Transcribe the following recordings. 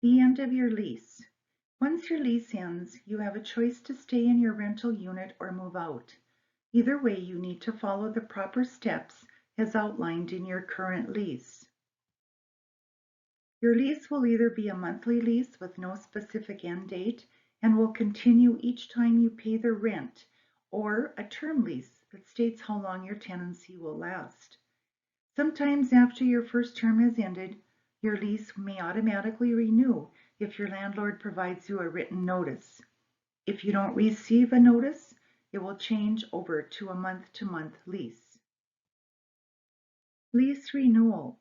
The end of your lease. Once your lease ends, you have a choice to stay in your rental unit or move out. Either way, you need to follow the proper steps as outlined in your current lease. Your lease will either be a monthly lease with no specific end date and will continue each time you pay the rent, or a term lease that states how long your tenancy will last. Sometimes after your first term has ended, your lease may automatically renew if your landlord provides you a written notice. If you don't receive a notice, it will change over to a month-to-month lease. Lease renewal.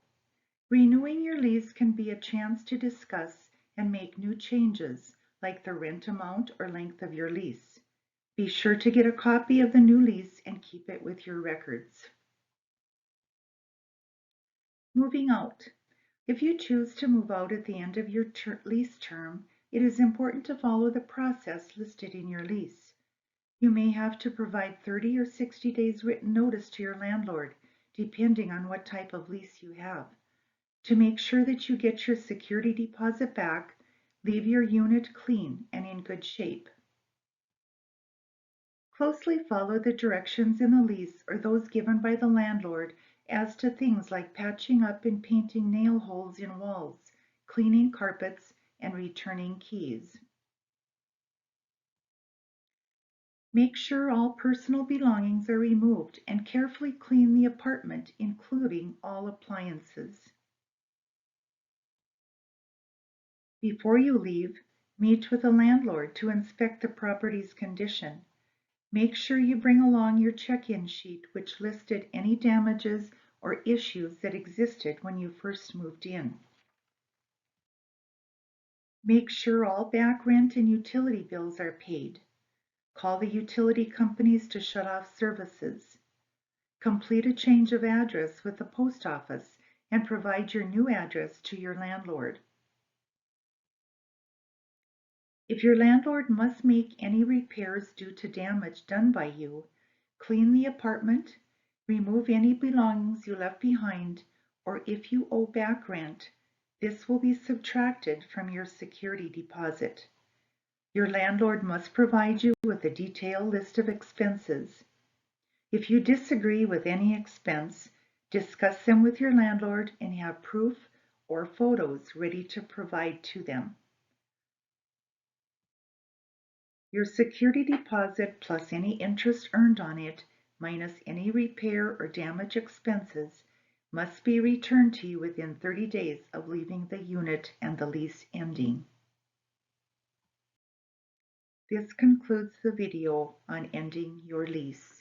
Renewing your lease can be a chance to discuss and make new changes, like the rent amount or length of your lease. Be sure to get a copy of the new lease and keep it with your records. Moving out. If you choose to move out at the end of your lease term, it is important to follow the process listed in your lease. You may have to provide 30 or 60 days written notice to your landlord, depending on what type of lease you have. To make sure that you get your security deposit back, leave your unit clean and in good shape. Closely follow the directions in the lease or those given by the landlord as to things like patching up and painting nail holes in walls, cleaning carpets, and returning keys. Make sure all personal belongings are removed and carefully clean the apartment, including all appliances. Before you leave, meet with a landlord to inspect the property's condition. Make sure you bring along your check-in sheet, which listed any damages or issues that existed when you first moved in. Make sure all back rent and utility bills are paid. Call the utility companies to shut off services. Complete a change of address with the post office and provide your new address to your landlord. If your landlord must make any repairs due to damage done by you, clean the apartment, remove any belongings you left behind, or if you owe back rent, this will be subtracted from your security deposit. Your landlord must provide you with a detailed list of expenses. If you disagree with any expense, discuss them with your landlord and have proof or photos ready to provide to them. Your security deposit plus any interest earned on it, minus any repair or damage expenses, must be returned to you within 30 days of leaving the unit and the lease ending. This concludes the video on ending your lease.